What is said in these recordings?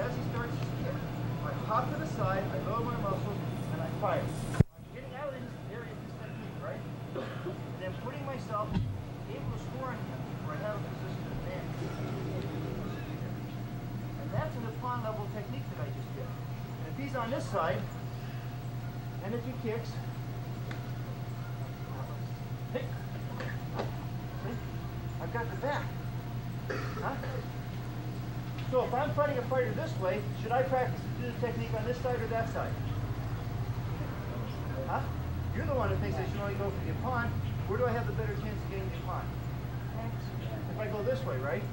as he starts to skip, I hop to the side, I lower my muscles, and I fire. I'm getting out of this area of this technique, right? And then putting myself able to score on him where I have a position of advantage. And that's an upon level technique that I just did. And if he's on this side, and if he kicks, hey, see? I've got the back. Huh? So if I'm fighting a fighter this way, should I practice to do the technique on this side or that side? Huh? You're the one that thinks I should only go for the upon. Where do I have the better chance of getting the upon? If I go this way, right?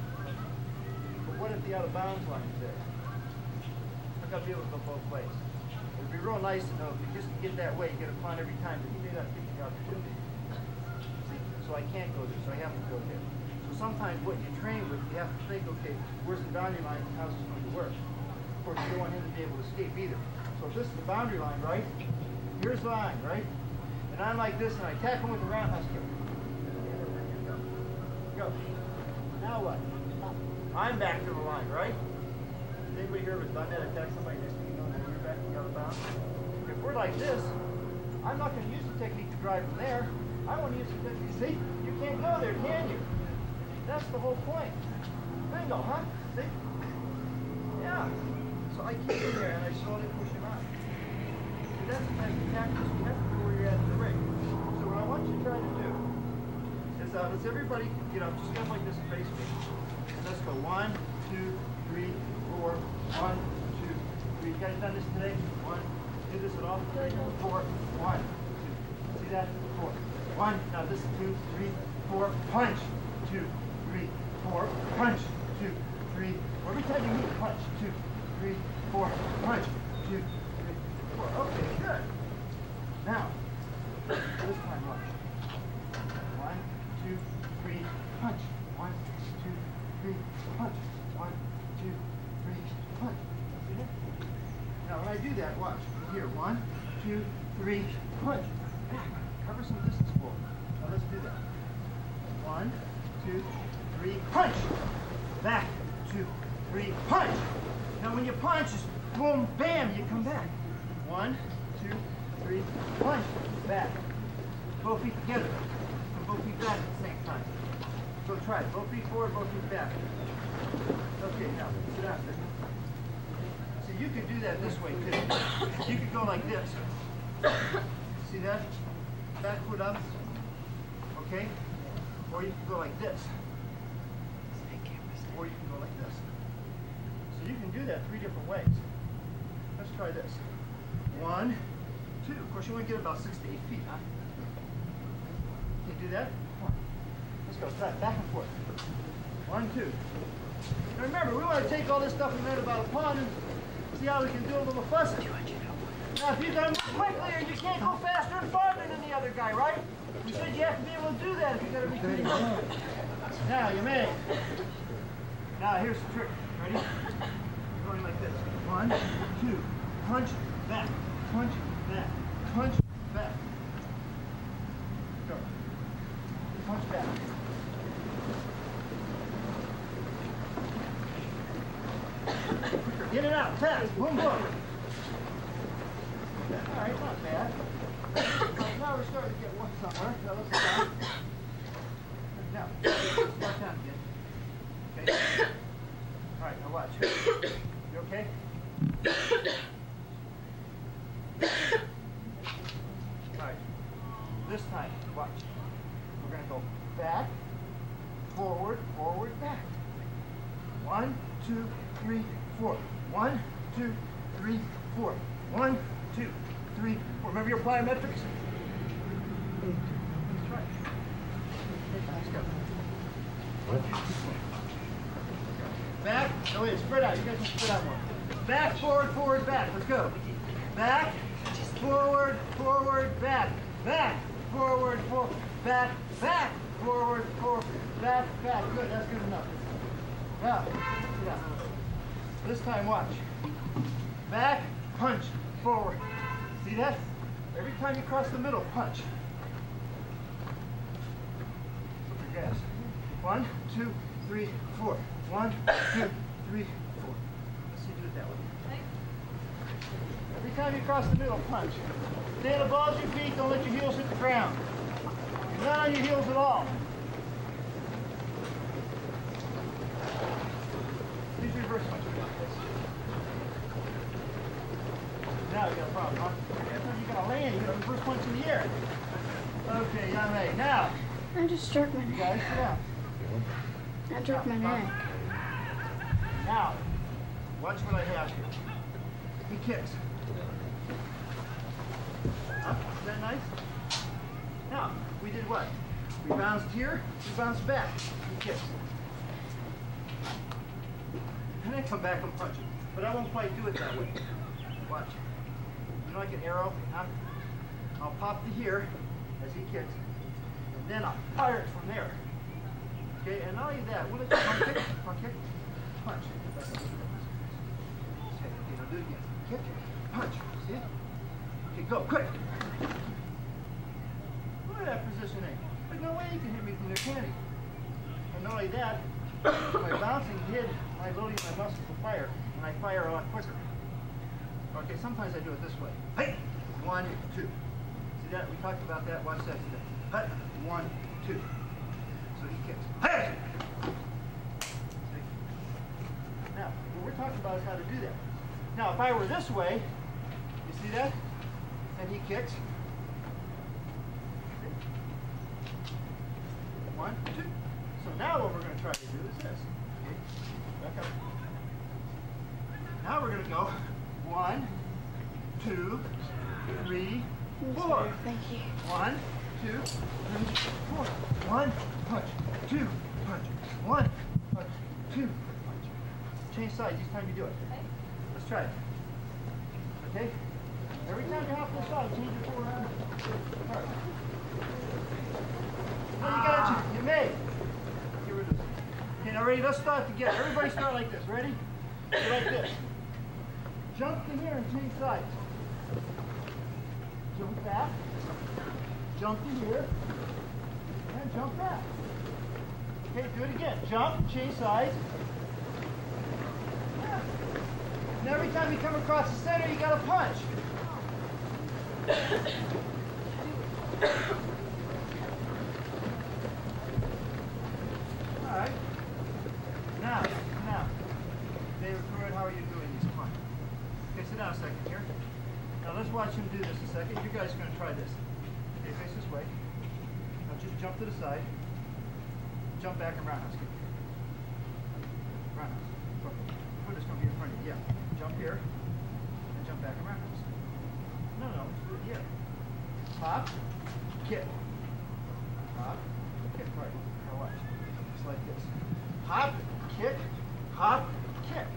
But what if the out of bounds line is there? I've got to be able to go both ways. It would be real nice to know if you just get that way, you get a upon every time, but he may not take the opportunity. See? So I can't go there, so I have to go there. So sometimes what you train with, you have to think, okay, where's the boundary line and how's this going to work? Of course, you don't want him to be able to escape either. So if this is the boundary line, right? Here's the line, right? And I'm like this, and I attack him with a roundhouse kick. Go. Now what? I'm back to the line, right? Anybody here ever done that? Attack somebody next to you, know that you're back to the other bound? If we're like this, I'm not going to use the technique to drive from there. I want to use the technique. See? You can't go there, can you? That's the whole point. Bingo, huh? See? Yeah. So I keep him there, and I slowly push him out. See, that's the kind of tactics you have to do where you're at in the ring. So what I want you to try to do is let's everybody get up, just get up like this and face me. And let's go 1, 2, 3, 4, 1, 2, 3. You guys done this today? 1. Do this at all today? 4, 1, 2. See that? 4. 1. Now this is 2, 3, 4. Punch. 2, 3, 4. Punch. 2, 3. Every time you move, punch. 2, 3, 4. Punch. 2, 3, 4. Okay, good. Now, this time watch. 1, 2, 3, punch. 1, 2, 3, punch. 1, 2, 3, punch. See that? Now when I do that, watch. Here, 1, 2, 3, punch. Back. Cover some distance forward. Now let's do that. 1, 2, 3, punch. Back. 2, 3, punch. Now when you punch, it's boom, bam, you come back. 1, 2, 3, punch. Back. Both feet together. And both feet back at the same time. So try it. Both feet forward, both feet back. Okay, now sit down. So you could do that this way too. You could go like this. See that? Back foot up. Okay? Or you can go like this. Or you can go like this. So you can do that 3 different ways. Let's try this. 1, 2. Of course, you want to get about 6 to 8 feet, huh? Can you do that? Come on. Let's go. Try it. Back and forth. 1, 2. Now remember, we want to take all this stuff we learned about a pond and see how we can do a little fussing. Now, if you go quickly, you can't go faster and farther than the other guy, right? We said you have to be able to do that if you're going to be pretty hard. Now, you may. Now, here's the trick. Ready? You're going like this. 1, 2. Punch, back. Punch, back. Punch, back. Go. Punch back. Get it out, fast, boom, boom. Alright, not bad. Right, now we're starting to get one somewhere. Now let's go down. Now, start down again. Okay? Alright, now watch. You okay? Alright. This time, watch. We're going to go back, forward, forward, back. 1, 2, 3, 4. 1, 2, 3, 4. 1, 2, 3, 4. Remember your plyometrics? That's right. Let's go. 1, 2, 3, 4. Back. No, wait, spread out. You guys can spread out more. Back, forward, forward, back. Let's go. Back, forward, forward, back. Back, forward, forward, back, back, forward, forward, back, back. Good, that's good enough. Now, sit down. This time, watch. Back, punch, forward. See that? Every time you cross the middle, punch. Put your gas. 1, 2, 3, 4. 1, 2, 3, 4. Let's see, do it that way. Anytime you cross the middle, punch. Stay on the balls of your feet, don't let your heels hit the ground. You're not on your heels at all. Please reverse punch. Now you got a problem, huh? Every time you gotta land, you gotta reverse punch in the air. Okay, Yame. Now. I just jerked my You guys, sit down. I jerked my neck. Now, watch what I have here. He kicks. Up, is that nice? Now, we did what? We bounced here, we bounced back. He kicks. And then come back and punch it. But I won't quite do it that way. Watch. You know, like an arrow, huh? I'll pop to here as he kicks, and then I'll fire it from there. Okay, and not only that, we'll let you punch kick, punch kick, punch. Okay, now do it again. Kick, punch. See it? Okay, go, quick. Look at that positioning. There's no way you can hit me from there, can you? And not only that, my bouncing hid my loading my muscles to fire, and I fire a lot quicker. Okay, sometimes I do it this way. Hey! 1, 2. See that? We talked about that. Watch that. Hut. 1, 2. So he kicks. Hey! See? Now, what we're talking about is how to do that. Now, if I were this way, you see that? And he kicks. 1, 2. So now what we're going to try to do is this. Okay? Back up. Now we're going to go 1, 2, 3, 4. Thank you. 1, 2, 3, 4. 1, punch, 2, punch, 1, punch, 2, punch. Change sides each time you do it. Let's try it. Okay? Every time you hop to the side, change your forward arm. All right. Well, you got it. You may. Get rid of this. Okay, now ready? Let's start together. Everybody start like this. Ready? Go like this. Jump to here and change sides. Jump back. Jump to here. And jump back. Okay, do it again. Jump, change sides. Yeah. And every time you come across the center, you got to punch. All right. Now, David Pruitt, how are you doing these? Come on. Okay, sit down a second here. Now let's watch him do this a second. You guys are going to try this. Okay, face this way. Now just jump to the side. Jump back and roundhouse kick. Roundhouse. Foot is going to be in front of you. Yeah. Jump here. And jump back and roundhouse. No, let's do it here. Hop. Kick. Hop. Kick. Right. Now watch. Just like this. Hop. Kick. Hop. Kick.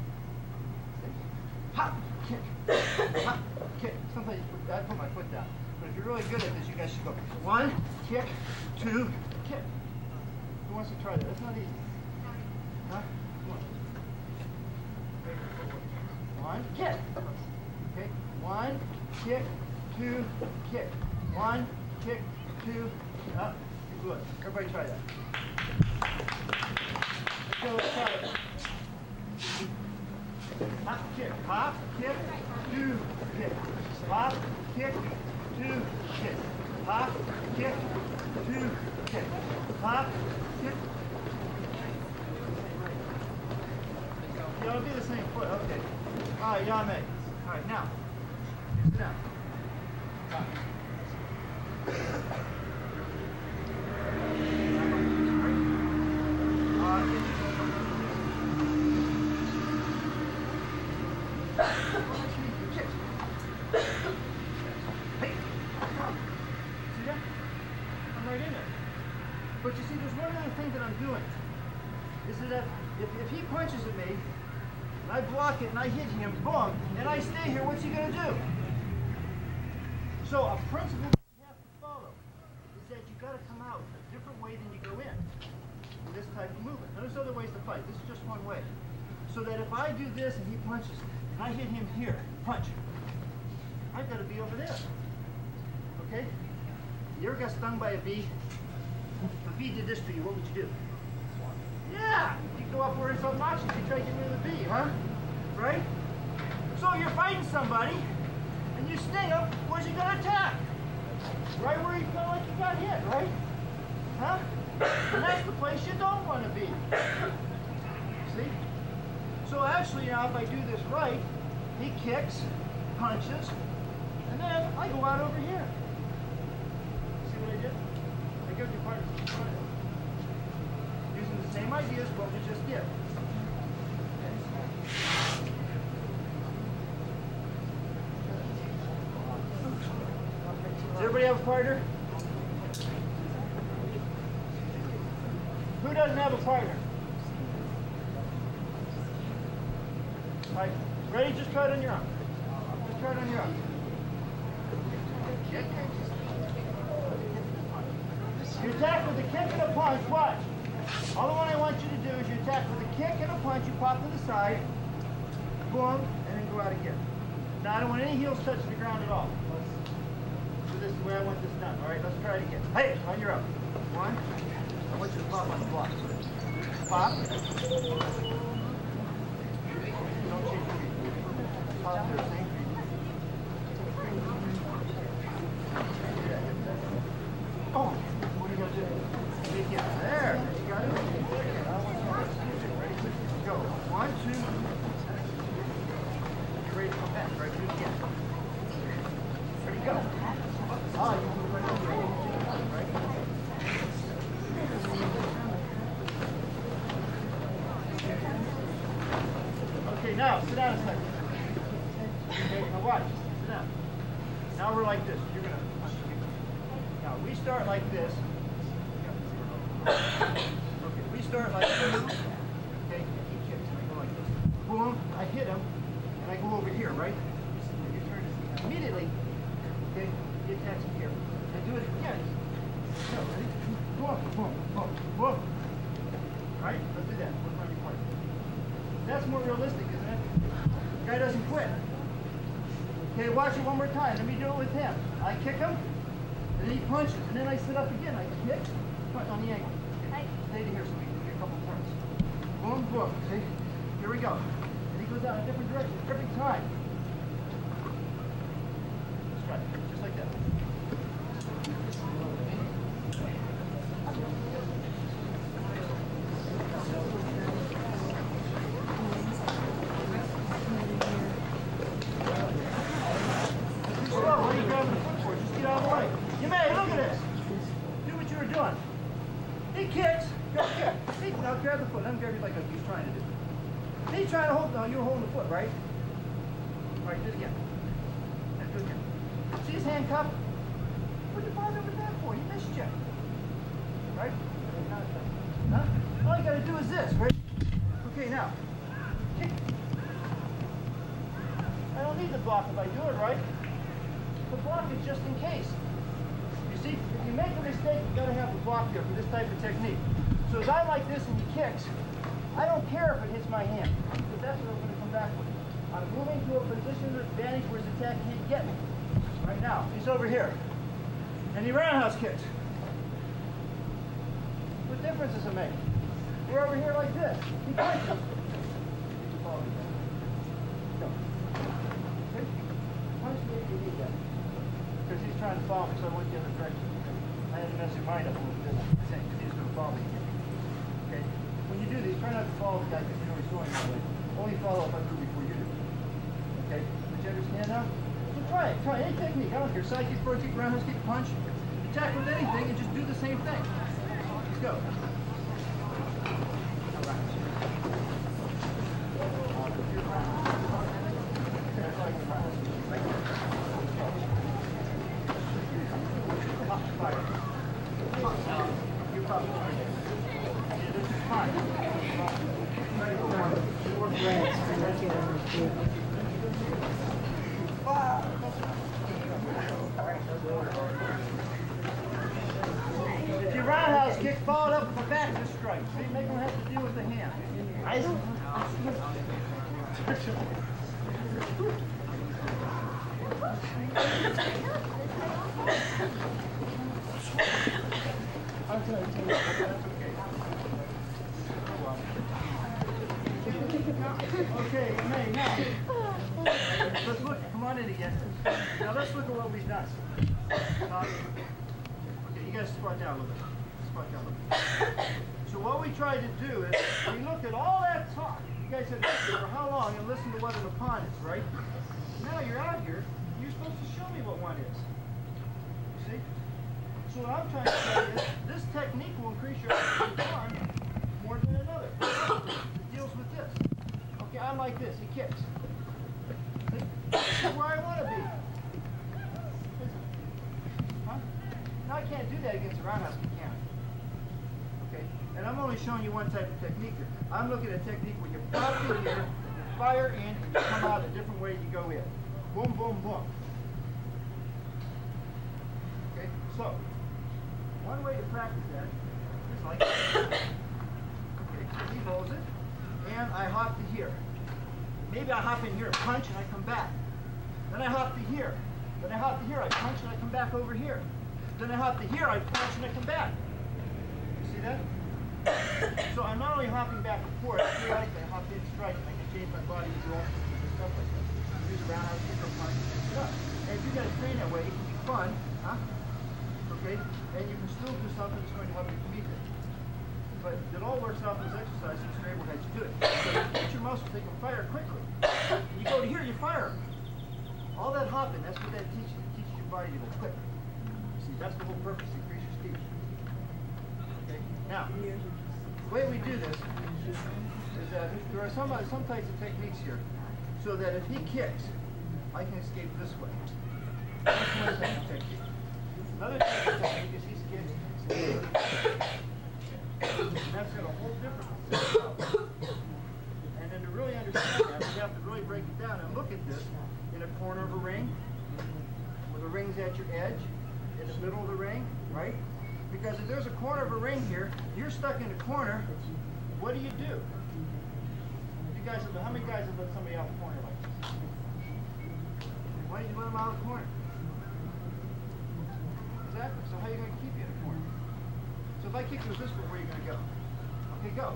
Hop. Kick. Hop. Kick. Sometimes I put my foot down. But if you're really good at this, you guys should go 1, kick, 2, kick. Who wants to try that? That's not easy. Huh? Come on. 1, kick. Okay. 1, kick, 2, kick. 1, kick, 2, up. Good. Everybody try that. Okay, let's try it. Hop, kick, 2, kick. Hop, kick, 2, kick. Hop, kick, 2, kick. Hop, kick. Y'all do the same foot, okay. All right, y'all may. All right, now, sit down. Hop. But you see, there's one other thing that I'm doing. Is that if he punches at me, and I block it, and I hit him, boom, and I stay here, what's he going to do? So a principle that you have to follow is that you got to come out a different way than you go in this type of movement. Now, there's other ways to fight. This is just one way. So that if I do this and he punches, and I hit him here, punch, I've got to be over there. Okay? You ever got stung by a bee? If a bee did this to you, what would you do? Yeah! You go up where it's obnoxious, you try to get rid of the bee, huh? Right? So you're fighting somebody, and you sting him, where's he going to attack? Right where he felt like he got hit, right? Huh? And that's the place you don't want to be. See? So actually now if I do this right, he kicks, punches, and then I go out over here. See what I did? I give you part using the same ideas what we just did. Does everybody have a partner? Who doesn't have a partner? All right, ready? Just try it on your own. Just try it on your own. You attack with a kick and a punch. Watch. All the one I want you to do is you attack with a kick and a punch. You pop to the side, boom, and then go out again. Now I don't want any heels touching the ground at all. So this is the way I want this done. All right, let's try it again. Hey, on your own. One. I want you to pop on the block. Pop. Don't change your feet. Pop there, same feet. Oh, what are you going to do? Take it. There. You got it. Ready? Go. 1, 2. Get ready to come back. Right, do it again. Ready, go. Ah, you can go right over here. Right? Okay, now sit down a second. Okay, now watch. Sit down. Now we're like this. You're gonna punch me. Now we start like this. Okay, we start like this. Okay, he kicks and I go like this. Boom, I hit him and I go over here, right? And you turn it immediately. Okay, he attacks me here. I do it again. So, ready? Boom, boom, boom, boom. Right? Let's do that. What's my report? That's more realistic, isn't it? The guy doesn't quit. Okay, watch it one more time. Let me do it with him. I kick him, and then he punches, and then I sit up again. I kick, punch on the ankle. Stay to here so we can get a couple turns. Boom, boom. See? Here we go. And he goes out in a different direction every time. That's right. Just like that. Now grab the foot. Let him grab you like he's trying to do. Then he's trying to hold. No, you're holding the foot, right? All right, do it again. And do it again. See his hand cup? What did you bother with that for? He missed you. Right? Huh? All you got to do is this, right? Okay, now. Kick. I don't need the block if I do it right. The block is just in case. You see, if you make a mistake, you've got to have the block there for this type of technique. So as I like this and he kicks, I don't care if it hits my hand, because that's what I'm going to come back with. I'm moving to a position of advantage where his attack can't get me. Right now, he's over here. And he roundhouse kicks. What difference does it make? We're over here like this. He punches. Go. Okay? Punch me if you need that. Because he's trying to follow me, so I went the other direction. I had to mess your mind up a little bit. He's going to follow me. Okay? When you do these, try not to follow the guy because you know he's going that way. Only follow if I do before you do. Okay? Did you understand now? So try it. Try any technique. I don't care. Side kick, front kick, roundhouse kick, punch. Attack with anything and just do the same thing. Let's go. If you roundhouse kick, follow it up with a back fist strike. So you make them have to deal with the hand. I don't. Okay, now. Let's look. Come on in again. Now let's look at what we've done. Okay, you guys squat down a little bit. Squat down a little bit. So what we tried to do is we looked at all that talk. You guys have listened for how long and listened to what an upon is, right? Now you're out here. You're supposed to show me what one is. You see? So what I'm trying to say is this technique will increase your upon more than another. It deals with this. Okay, I'm like this. He kicks. See? This is where I want to be. Huh? Now I can't do that against a roundhouse kick, can I? Okay? And I'm only showing you one type of technique here. I'm looking at a technique where you pop in here, you fire in, and you come out a different way you go in. Boom, boom, boom. Okay? So, one way to practice that is like this. Okay, so he rolls it, and I hop to here. Maybe I hop in here and punch, and I come back. Then I hop to here. Then I hop to here, I punch, and I come back over here. Then I hop to here, I punch, and I come back. You see that? So I'm not only hopping back and forth, periodically I hop in, strike, and I can change my body to do all sorts of stuff like that. Use a roundhouse kick or punch and stuff. And if you guys train that way, it can be fun, huh? Okay? And you can still do something that's going to help you meet it. But it all works off this exercise since you're able to do it. So you get your muscles, they can fire quickly. You go to here, you fire them. All that hopping, that's what that teaches. It teaches your body to go quick. See, that's the whole purpose, increase your speed. Okay? Now, the way we do this is that there are some types of techniques here, so that if he kicks, I can escape this way. That's one type of technique. Another type of technique is he's kicking. That's got a whole different. And then to really understand that, we have to really break it down and look at this in a corner of a ring, where the ring's at your edge, in the middle of the ring, right? Because if there's a corner of a ring here, you're stuck in a corner, what do? You guys how many guys have let somebody out of the corner like this? Why did you let them out of the corner? Exactly. So how are you going to keep you in a corner? So if I kick you this way, where are you going to go? Okay, go.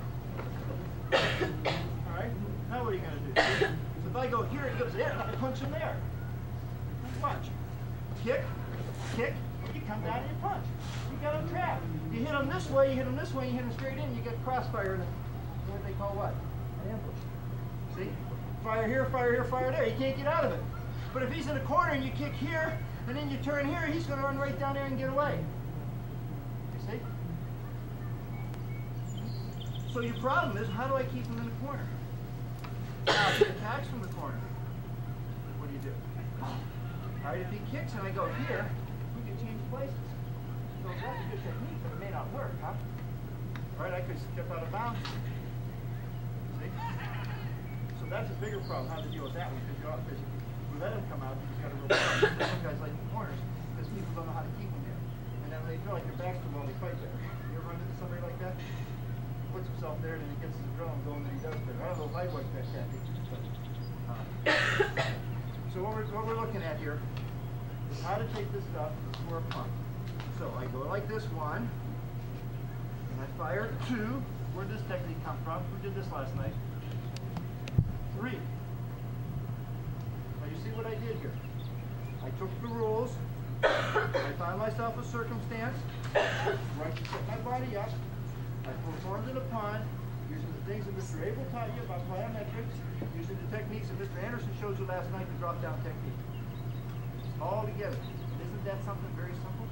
Alright? Now what are you going to do? So if I go here, he goes there, I punch him there. Watch. Kick, kick, you come down and you punch. You got him trapped. You hit him this way, you hit him this way, you hit him straight in, you get crossfire in what they call what? An ambush. See? Fire here, fire there. You can't get out of it. But if he's in a corner and you kick here, and then you turn here, he's going to run right down there and get away. You see? So your problem is, how do I keep him in the corner? Now, if he attacks from the corner, what do? Alright, if he kicks and I go here, we can change places. So that's a good technique, but it may not work, huh? Alright, I could step out of bounds. See? So that's a bigger problem, how to deal with that one, because you let him come out, you've got a real problem. Some guys like the corners, because people don't know how to keep them there. And then when they feel like their back's to the wall, they fight better. You ever run into somebody like that? Puts himself there, and then he gets his adrenaline going, and he does better. I don't know if I'd work that tactic. So what we're looking at here is how to take this stuff for a pump. So I go like this, one, and I fire, two. Where did this technique come from? Who did this last night? Three. Now you see what I did here. I took the rules, I found myself a circumstance where I could set my body up, I performed an upon, using the things that Mr. Abel taught you about plyometrics, using the techniques that Mr. Anderson showed you last night, the drop-down technique. All together. Isn't that something very simple?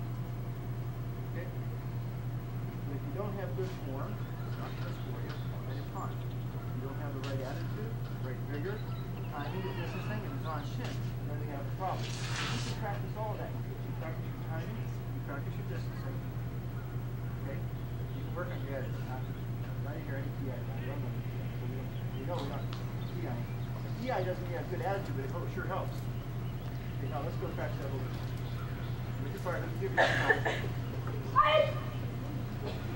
Okay? But if you don't have good form, it's not good for you. It's a con. If you don't have the right attitude, the right vigor, timing, the distancing, and the non-shin, then we have a problem. You can practice all of that. You practice your timing, you practice your distancing. Okay? You can work on your attitude. Not here any PI. We don't know the PI. So we know we're not PI. The PI doesn't have good attitude, but it sure helps. Okay, now let's go back to that a little bit. Let me give you some time.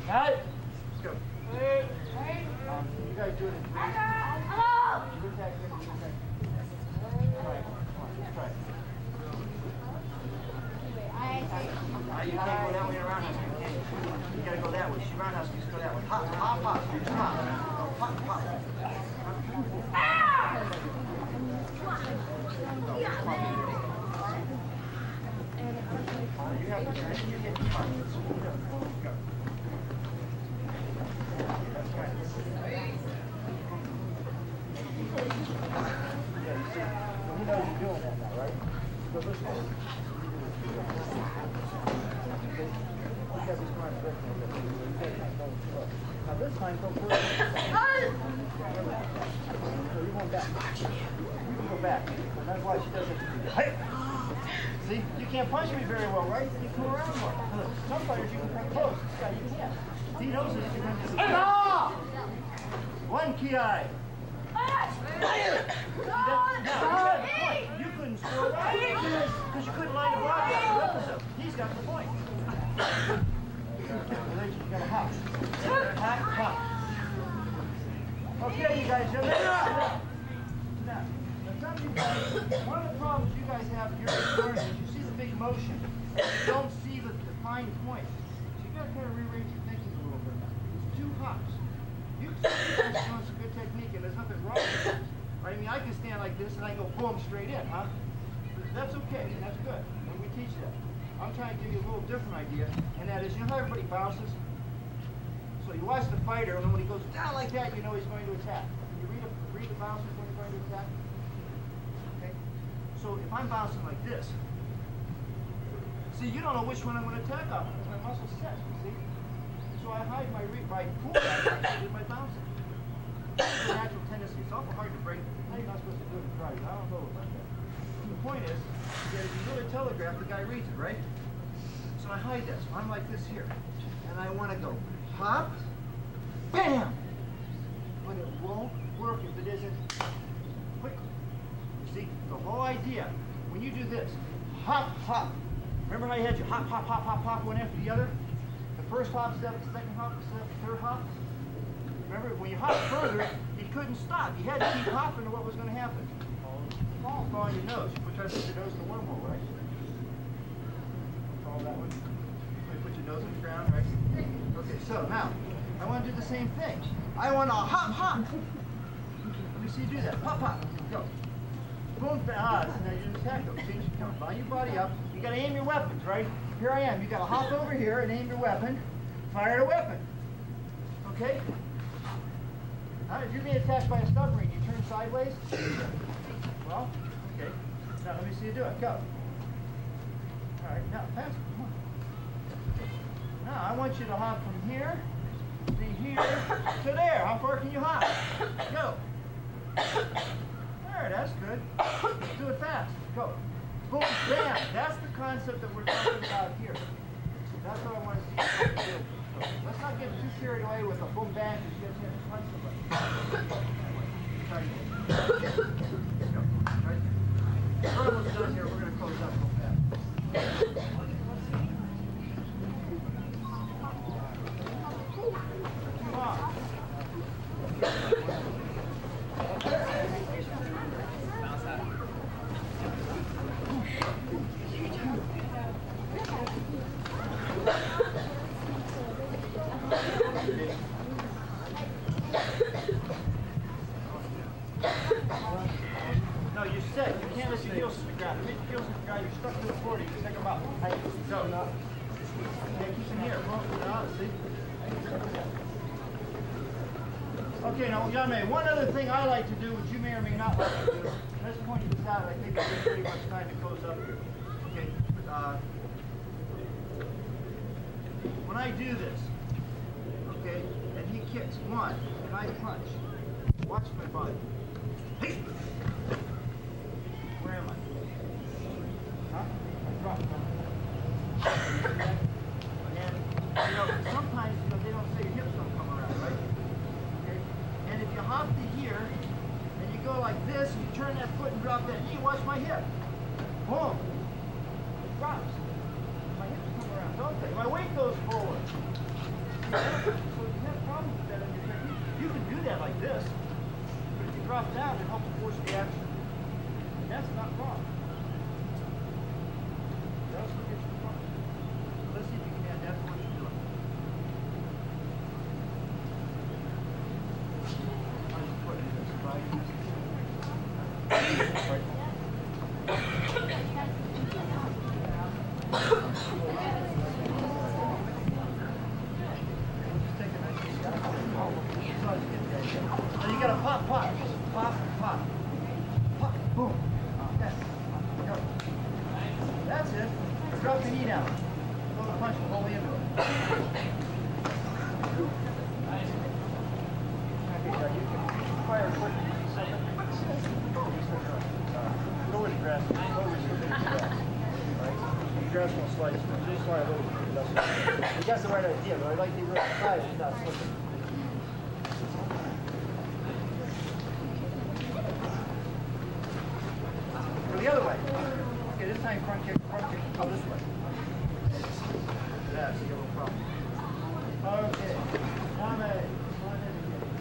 Got it? Let's go. You guys do it in three. Hello! You attack him, you attack him. Try it. Come on, let's try it. You can't go that way around us. You gotta go that way. She roundhouse, you just go that way. Hop, hop, hop. Just hop. Hop, hop. Now this time, go forward. So you're going back. You can go back. And that's why she does it. Hey! See, you can't punch me very well, right? You come around more. Some fighters you can come close. This guy you can't. He knows this. You're going to do one ki. You couldn't score right because you couldn't line the body up. He's got the point. You got a hop. Hop. Okay, you guys, now, some of you guys, one of the problems you guys have here is you see the big motion. You don't see the fine point. So you got to kind of rearrange your thinking a little bit. It's two hops. You can see that's doing some good technique, and there's nothing wrong with it. Right? I mean, I can stand like this and I go boom straight in, huh? That's okay. That's good. When we teach that. I'm trying to give you a little different idea, and that is, you know how everybody bounces? So you watch the fighter, and when he goes down like that, you know he's going to attack. Can you read the bounces when he's going to attack? Okay? So if I'm bouncing like this, see, you don't know which one I'm going to attack off because my muscle sets, you see? So I hide my pull back with my bouncing. It's a natural tendency. It's awful hard to break. How are you not supposed to do it in karate? I don't know about that. The point is that if you really telegraph, the guy reads it, right? So I hide this. So I'm like this here. And I want to go hop, bam! But it won't work if it isn't quickly. You see, the whole idea, when you do this, hop, hop. Remember how you had your hop, hop, hop, hop, hop, one after the other? The first hop step, the second hop step, the third hop. Remember, when you hop further, you couldn't stop. You had to keep hopping, or what was going to happen? Fall on your nose. You put your nose in the wormhole, right? Follow that one. You put your nose in the ground, right? Okay, so now, I want to do the same thing. I want to hop, hop. Let me see you do that. Hop, hop. Go. Boom, now you didn't attack them. See, you come line your body up. You got to aim your weapons, right? Here I am. You got to hop over here and aim your weapon. Fire the weapon. Okay? Now, if you're being attacked by a submarine, you turn sideways. Well, okay. Now let me see you do it. Go. All right. Now, faster. Come on. Now I want you to hop from here, here to there. How far can you hop? Go. There. That's good. Do it fast. Go. Boom. Bam. That's the concept that we're talking about here. That's what I want to see you do. So let's not get too carried away with a boom bang because you guys have to punch somebody. Try again. Go. Right? We're almost done here. We're going to close up real fast. Come on. No, you're set. You can't let your heels hit the ground. If you hit your heels hit the ground, you're stuck to the floor. You can pick them up. Hey, go. Okay, keep them here. See? Okay, now, young man, one other thing I like to do, which you may or may not like to do, let's point this out. I think it's pretty much time to close up here. Okay, when I do this, okay, and he kicks one, and I punch, watch my body. Hey! Where am I? Huh? I dropped. And, you know, sometimes, you know, they don't say your hips don't come around, right? Okay? And if you hop to here, and you go like this, and you turn that foot and drop that knee, watch my hip. Boom. It drops. My hips come around, don't they? My weight goes forward. So you have problems with that in your technique. You can do that like this. But if you drop down, it helps force the action. And that's not wrong. That's what gets you wrong. So let's see if you can add that to what you're doing. I'm just putting this right. Boom. Yes. Go. That's it. Drop your knee down. Throw the punch all the way into it. Okay, you can fire quick. Go with the grass. Go with the grass. Right? The grass won't slide. Just fire a little bit. You got the right idea, but I like the right side. It's not slipping. The other way. Okay, this time front kick, go this way. Yeah, so you have a problem.